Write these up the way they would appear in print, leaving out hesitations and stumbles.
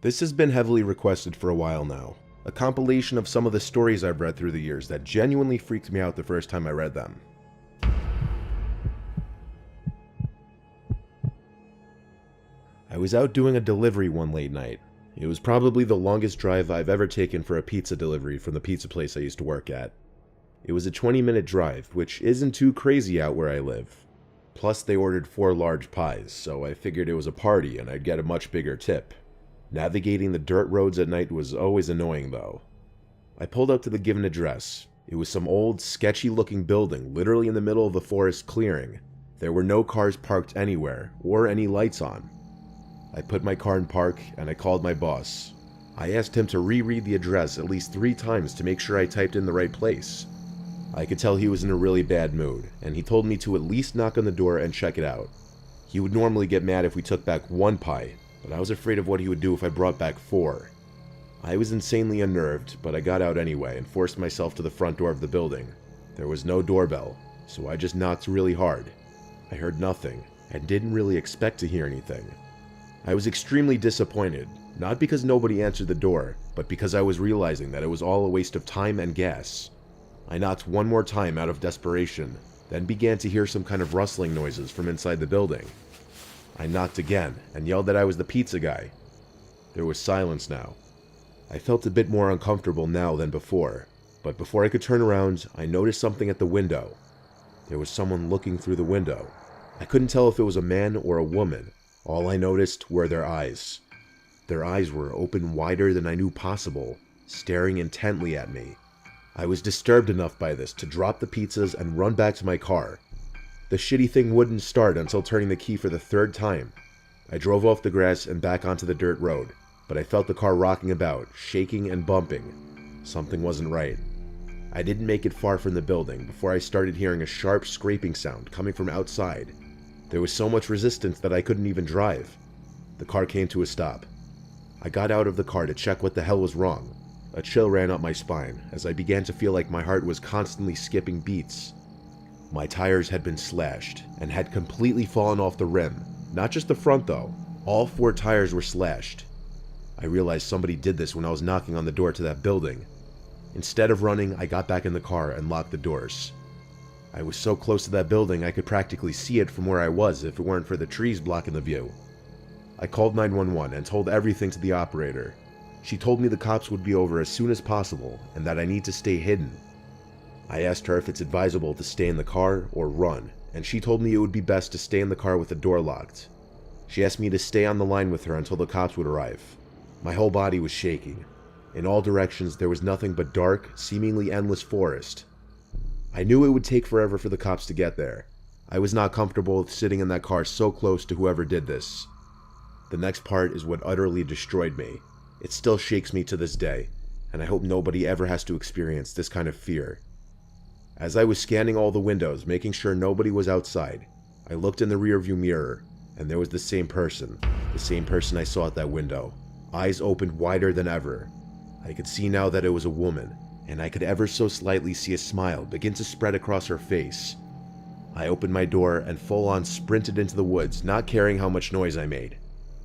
This has been heavily requested for a while now, a compilation of some of the stories I've read through the years that genuinely freaked me out the first time I read them. I was out doing a delivery one late night. It was probably the longest drive I've ever taken for a pizza delivery from the pizza place I used to work at. It was a 20-minute drive, which isn't too crazy out where I live. Plus, they ordered 4 large pies, so I figured it was a party and I'd get a much bigger tip. Navigating the dirt roads at night was always annoying though. I pulled up to the given address. It was some old, sketchy-looking building literally in the middle of a forest clearing. There were no cars parked anywhere, or any lights on. I put my car in park and I called my boss. I asked him to reread the address at least 3 times to make sure I typed in the right place. I could tell he was in a really bad mood, and he told me to at least knock on the door and check it out. He would normally get mad if we took back 1 pie, but I was afraid of what he would do if I brought back 4. I was insanely unnerved, but I got out anyway and forced myself to the front door of the building. There was no doorbell, so I just knocked really hard. I heard nothing, and didn't really expect to hear anything. I was extremely disappointed, not because nobody answered the door, but because I was realizing that it was all a waste of time and gas. I knocked 1 more time out of desperation, then began to hear some kind of rustling noises from inside the building. I knocked again and yelled that I was the pizza guy. There was silence now. I felt a bit more uncomfortable now than before, but before I could turn around, I noticed something at the window. There was someone looking through the window. I couldn't tell if it was a man or a woman. All I noticed were their eyes. Their eyes were open wider than I knew possible, staring intently at me. I was disturbed enough by this to drop the pizzas and run back to my car. The shitty thing wouldn't start until turning the key for the 3rd time. I drove off the grass and back onto the dirt road, but I felt the car rocking about, shaking and bumping. Something wasn't right. I didn't make it far from the building before I started hearing a sharp scraping sound coming from outside. There was so much resistance that I couldn't even drive. The car came to a stop. I got out of the car to check what the hell was wrong. A chill ran up my spine as I began to feel like my heart was constantly skipping beats. My tires had been slashed and had completely fallen off the rim. Not just the front though. All 4 tires were slashed. I realized somebody did this when I was knocking on the door to that building. Instead of running, I got back in the car and locked the doors. I was so close to that building I could practically see it from where I was if it weren't for the trees blocking the view. I called 911 and told everything to the operator. She told me the cops would be over as soon as possible and that I need to stay hidden. I asked her if it's advisable to stay in the car or run, and she told me it would be best to stay in the car with the door locked. She asked me to stay on the line with her until the cops would arrive. My whole body was shaking. In all directions there was nothing but dark, seemingly endless forest. I knew it would take forever for the cops to get there. I was not comfortable with sitting in that car so close to whoever did this. The next part is what utterly destroyed me. It still shakes me to this day, and I hope nobody ever has to experience this kind of fear. As I was scanning all the windows, making sure nobody was outside, I looked in the rearview mirror, and there was the same person I saw at that window, eyes opened wider than ever. I could see now that it was a woman, and I could ever so slightly see a smile begin to spread across her face. I opened my door and full-on sprinted into the woods, not caring how much noise I made.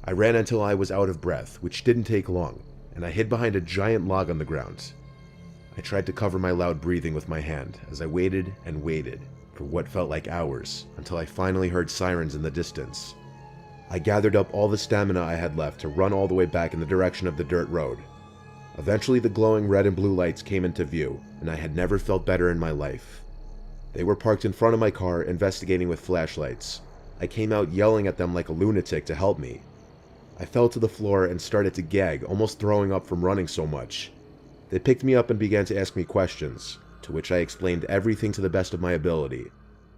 I ran until I was out of breath, which didn't take long, and I hid behind a giant log on the ground. I tried to cover my loud breathing with my hand as I waited and waited for what felt like hours until I finally heard sirens in the distance. I gathered up all the stamina I had left to run all the way back in the direction of the dirt road. Eventually the glowing red and blue lights came into view, and I had never felt better in my life. They were parked in front of my car, investigating with flashlights. I came out yelling at them like a lunatic to help me. I fell to the floor and started to gag, almost throwing up from running so much. They picked me up and began to ask me questions, to which I explained everything to the best of my ability.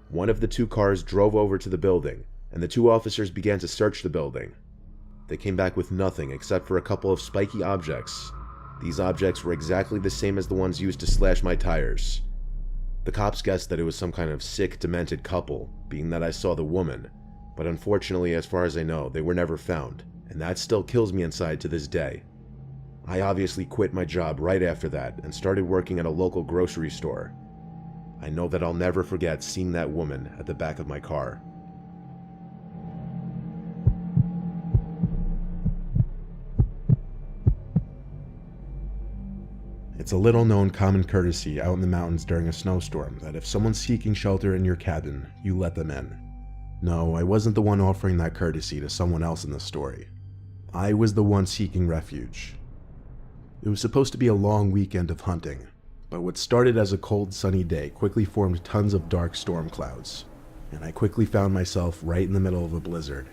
One of the 2 cars drove over to the building, and the 2 officers began to search the building. They came back with nothing except for a couple of spiky objects. These objects were exactly the same as the ones used to slash my tires. The cops guessed that it was some kind of sick, demented couple, being that I saw the woman, but unfortunately, as far as I know, they were never found, and that still kills me inside to this day. I obviously quit my job right after that and started working at a local grocery store. I know that I'll never forget seeing that woman at the back of my car. It's a little-known common courtesy out in the mountains during a snowstorm that if someone's seeking shelter in your cabin, you let them in. No, I wasn't the one offering that courtesy to someone else in the story. I was the one seeking refuge. It was supposed to be a long weekend of hunting, but what started as a cold, sunny day quickly formed tons of dark storm clouds, and I quickly found myself right in the middle of a blizzard.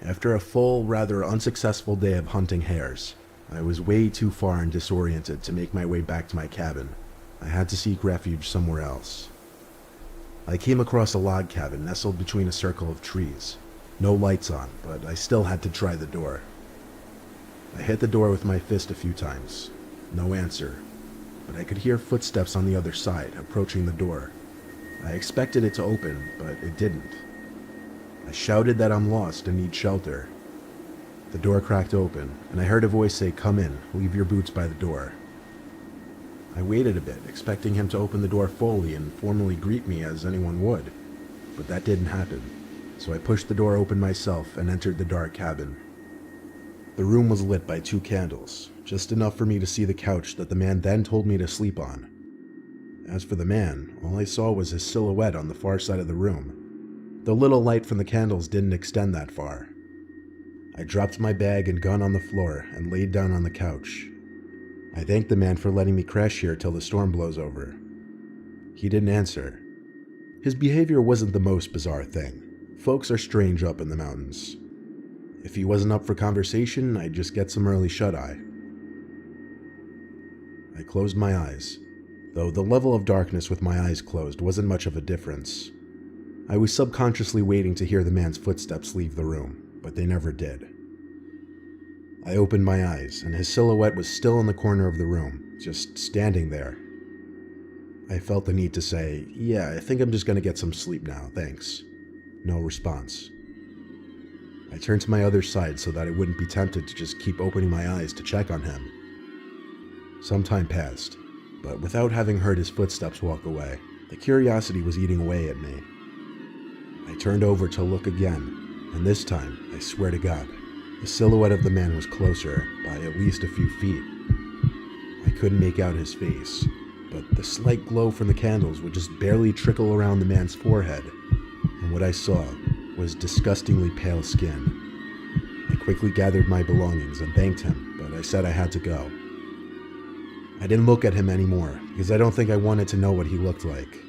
After a full, rather unsuccessful day of hunting hares, I was way too far and disoriented to make my way back to my cabin. I had to seek refuge somewhere else. I came across a log cabin nestled between a circle of trees. No lights on, but I still had to try the door. I hit the door with my fist a few times. No answer, but I could hear footsteps on the other side, approaching the door. I expected it to open, but it didn't. I shouted that I'm lost and need shelter. The door cracked open, and I heard a voice say, "Come in, leave your boots by the door." I waited a bit, expecting him to open the door fully and formally greet me as anyone would, but that didn't happen, so I pushed the door open myself and entered the dark cabin. The room was lit by 2 candles, just enough for me to see the couch that the man then told me to sleep on. As for the man, all I saw was his silhouette on the far side of the room. The little light from the candles didn't extend that far. I dropped my bag and gun on the floor and laid down on the couch. I thanked the man for letting me crash here till the storm blows over. He didn't answer. His behavior wasn't the most bizarre thing. Folks are strange up in the mountains. If he wasn't up for conversation, I'd just get some early shut-eye. I closed my eyes, though the level of darkness with my eyes closed wasn't much of a difference. I was subconsciously waiting to hear the man's footsteps leave the room, but they never did. I opened my eyes, and his silhouette was still in the corner of the room, just standing there. I felt the need to say, "Yeah, I think I'm just going to get some sleep now, thanks." No response. I turned to my other side so that I wouldn't be tempted to just keep opening my eyes to check on him. Some time passed, but without having heard his footsteps walk away, the curiosity was eating away at me. I turned over to look again, and this time, I swear to God, the silhouette of the man was closer by at least a few feet. I couldn't make out his face, but the slight glow from the candles would just barely trickle around the man's forehead, and what I saw was disgustingly pale skin. I quickly gathered my belongings and thanked him, but I said I had to go. I didn't look at him anymore, because I don't think I wanted to know what he looked like.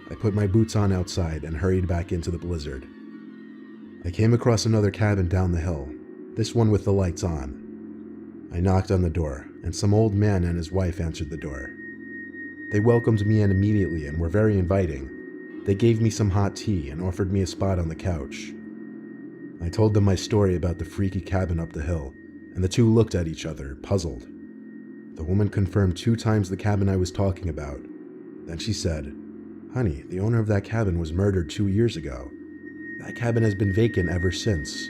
I put my boots on outside and hurried back into the blizzard. I came across another cabin down the hill, this one with the lights on. I knocked on the door, and some old man and his wife answered the door. They welcomed me in immediately and were very inviting. They gave me some hot tea and offered me a spot on the couch. I told them my story about the freaky cabin up the hill, and the two looked at each other, puzzled. The woman confirmed 2 times the cabin I was talking about. Then she said, "Honey, the owner of that cabin was murdered 2 years ago. That cabin has been vacant ever since."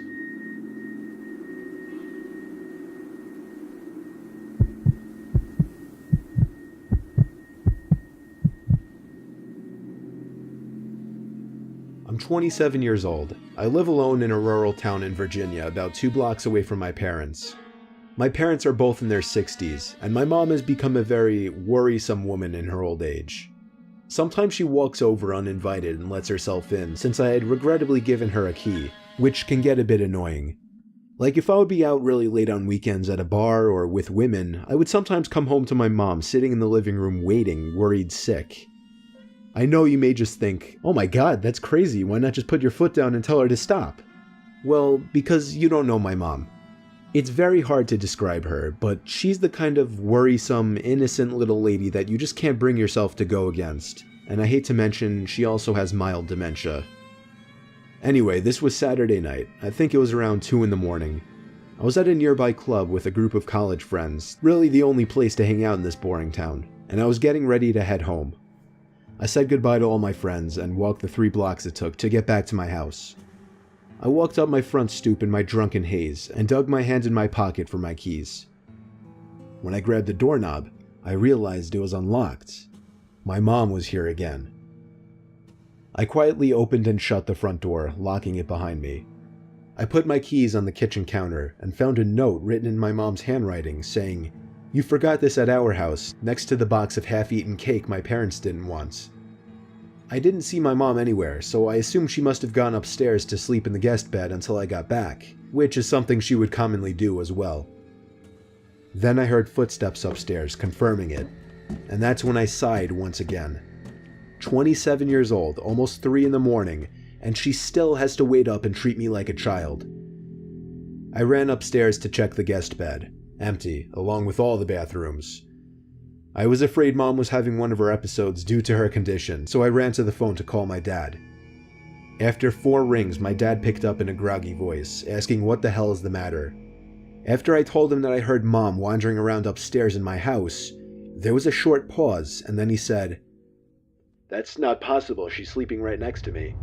I'm 27 years old. I live alone in a rural town in Virginia, about 2 blocks away from my parents. My parents are both in their 60s, and my mom has become a very worrisome woman in her old age. Sometimes she walks over uninvited and lets herself in, since I had regrettably given her a key, which can get a bit annoying. Like if I would be out really late on weekends at a bar or with women, I would sometimes come home to my mom sitting in the living room waiting, worried sick. I know you may just think, "Oh my god, that's crazy, why not just put your foot down and tell her to stop?" Well, because you don't know my mom. It's very hard to describe her, but she's the kind of worrisome, innocent little lady that you just can't bring yourself to go against. And I hate to mention, she also has mild dementia. Anyway, this was Saturday night. I think it was around 2 in the morning. I was at a nearby club with a group of college friends, really the only place to hang out in this boring town, and I was getting ready to head home. I said goodbye to all my friends and walked the 3 blocks it took to get back to my house. I walked up my front stoop in my drunken haze and dug my hand in my pocket for my keys. When I grabbed the doorknob, I realized it was unlocked. My mom was here again. I quietly opened and shut the front door, locking it behind me. I put my keys on the kitchen counter and found a note written in my mom's handwriting saying, You forgot this at our house, next to the box of half-eaten cake my parents didn't want. I didn't see my mom anywhere, so I assumed she must have gone upstairs to sleep in the guest bed until I got back, which is something she would commonly do as well. Then I heard footsteps upstairs, confirming it, and that's when I sighed once again. 27 years old, almost 3 in the morning, and she still has to wait up and treat me like a child. I ran upstairs to check the guest bed, empty, along with all the bathrooms. I was afraid Mom was having one of her episodes due to her condition, so I ran to the phone to call my dad. After 4 rings, my dad picked up in a groggy voice, asking what the hell is the matter. After I told him that I heard Mom wandering around upstairs in my house, there was a short pause, and then he said, "That's not possible, she's sleeping right next to me."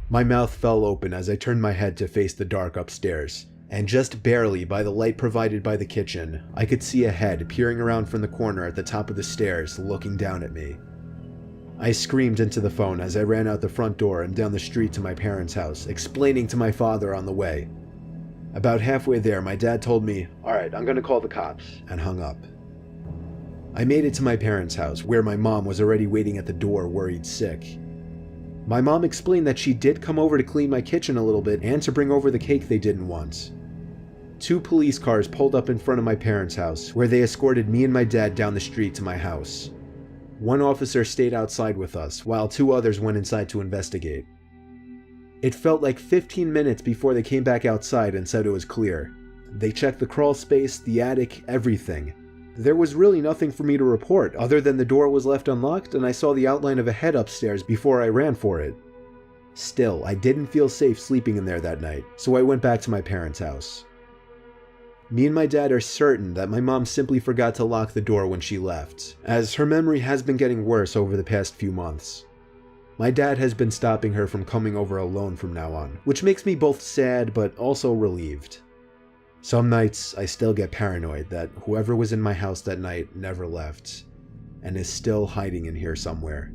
My mouth fell open as I turned my head to face the dark upstairs, and just barely by the light provided by the kitchen, I could see a head peering around from the corner at the top of the stairs, looking down at me. I screamed into the phone as I ran out the front door and down the street to my parents' house, explaining to my father on the way. About halfway there, my dad told me, "Alright, I'm gonna call the cops," and hung up. I made it to my parents' house, where my mom was already waiting at the door, worried sick. My mom explained that she did come over to clean my kitchen a little bit and to bring over the cake they didn't want. 2 police cars pulled up in front of my parents' house, where they escorted me and my dad down the street to my house. 1 officer stayed outside with us, while 2 others went inside to investigate. It felt like 15 minutes before they came back outside and said it was clear. They checked the crawl space, the attic, everything. There was really nothing for me to report, other than the door was left unlocked and I saw the outline of a head upstairs before I ran for it. Still, I didn't feel safe sleeping in there that night, so I went back to my parents' house. Me and my dad are certain that my mom simply forgot to lock the door when she left, as her memory has been getting worse over the past few months. My dad has been stopping her from coming over alone from now on, which makes me both sad but also relieved. Some nights, I still get paranoid that whoever was in my house that night never left, and is still hiding in here somewhere.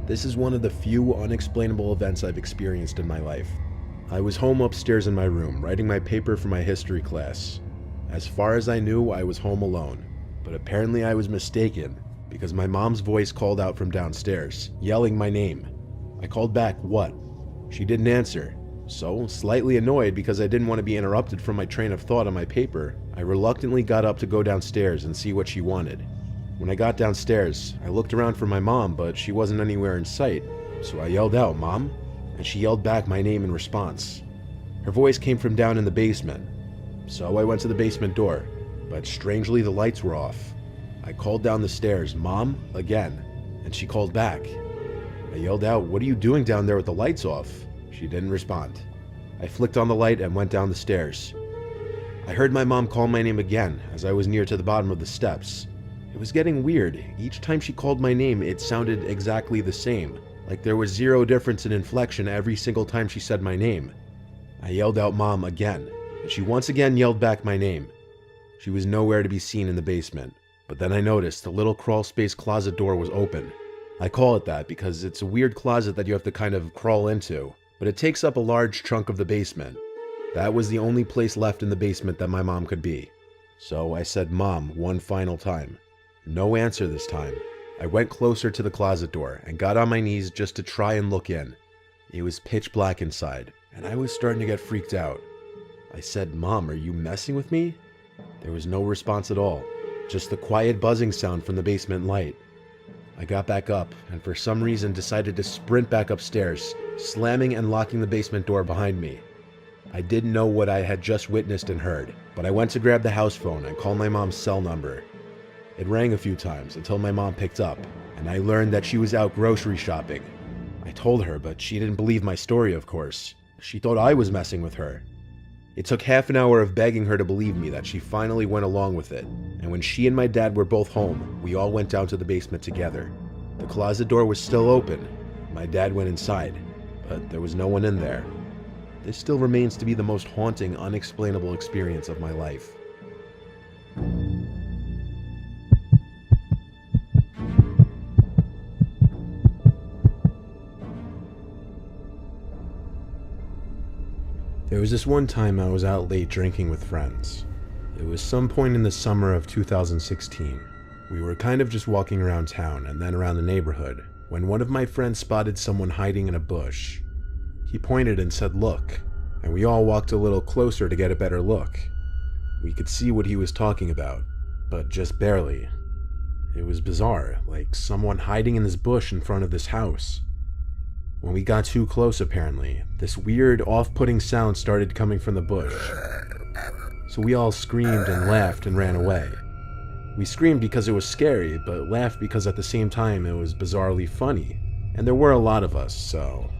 This is one of the few unexplainable events I've experienced in my life. I was home upstairs in my room, writing my paper for my history class. As far as I knew, I was home alone. But apparently I was mistaken, because my mom's voice called out from downstairs, yelling my name. I called back, "What?" She didn't answer, so, slightly annoyed because I didn't want to be interrupted from my train of thought on my paper, I reluctantly got up to go downstairs and see what she wanted. When I got downstairs, I looked around for my mom, but she wasn't anywhere in sight, so I yelled out, "Mom?" and she yelled back my name in response. Her voice came from down in the basement, so I went to the basement door. But strangely the lights were off. I called down the stairs, "Mom?" again, and she called back. I yelled out, "What are you doing down there with the lights off?" She didn't respond. I flicked on the light and went down the stairs. I heard my mom call my name again as I was near to the bottom of the steps. It was getting weird. Each time she called my name, it sounded exactly the same, like there was 0 difference in inflection every single time she said my name. I yelled out, "Mom," again, and she once again yelled back my name. She was nowhere to be seen in the basement, but then I noticed the little crawl space closet door was open. I call it that because it's a weird closet that you have to kind of crawl into, but it takes up a large chunk of the basement. That was the only place left in the basement that my mom could be. So I said, "Mom," one final time. No answer this time. I went closer to the closet door and got on my knees just to try and look in. It was pitch black inside, and I was starting to get freaked out. I said, "Mom, are you messing with me?" There was no response at all, just the quiet buzzing sound from the basement light. I got back up, and for some reason decided to sprint back upstairs, slamming and locking the basement door behind me. I didn't know what I had just witnessed and heard, but I went to grab the house phone and call my mom's cell number. It rang a few times until my mom picked up, and I learned that she was out grocery shopping. I told her, but she didn't believe my story, of course. She thought I was messing with her. It took half an hour of begging her to believe me that she finally went along with it, and when she and my dad were both home, we all went down to the basement together. The closet door was still open. My dad went inside, but there was no one in there. This still remains to be the most haunting, unexplainable experience of my life. There was this one time I was out late drinking with friends. It was some point in the summer of 2016. We were kind of just walking around town and then around the neighborhood when one of my friends spotted someone hiding in a bush. He pointed and said, "Look," and we all walked a little closer to get a better look. We could see what he was talking about, but just barely. It was bizarre, like someone hiding in this bush in front of this house. When we got too close, apparently, this weird, off-putting sound started coming from the bush. So we all screamed and laughed and ran away. We screamed because it was scary, but laughed because at the same time it was bizarrely funny. And there were a lot of us, so...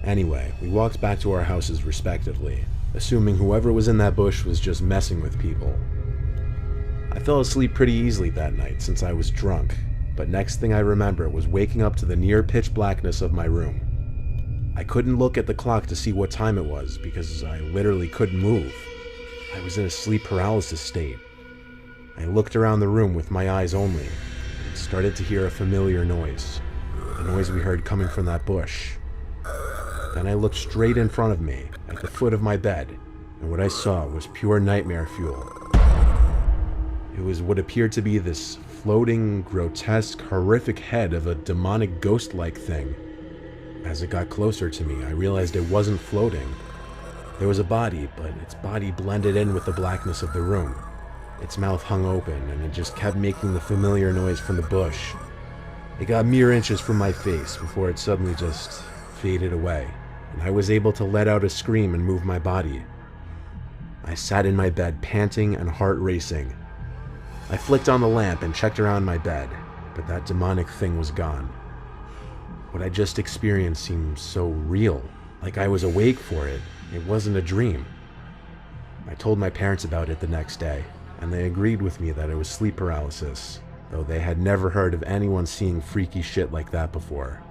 Anyway, we walked back to our houses respectively, assuming whoever was in that bush was just messing with people. I fell asleep pretty easily that night since I was drunk, but next thing I remember was waking up to the near pitch blackness of my room. I couldn't look at the clock to see what time it was because I literally couldn't move. I was in a sleep paralysis state. I looked around the room with my eyes only and started to hear a familiar noise, the noise we heard coming from that bush. Then I looked straight in front of me at the foot of my bed, and what I saw was pure nightmare fuel. It was what appeared to be this floating, grotesque, horrific head of a demonic ghost-like thing. As it got closer to me, I realized it wasn't floating. There was a body, but its body blended in with the blackness of the room. Its mouth hung open, and it just kept making the familiar noise from the bush. It got mere inches from my face before it suddenly just faded away, and I was able to let out a scream and move my body. I sat in my bed, panting and heart racing. I flicked on the lamp and checked around my bed, but that demonic thing was gone. What I just experienced seemed so real, like I was awake for it. It wasn't a dream. I told my parents about it the next day, and they agreed with me that it was sleep paralysis, though they had never heard of anyone seeing freaky shit like that before.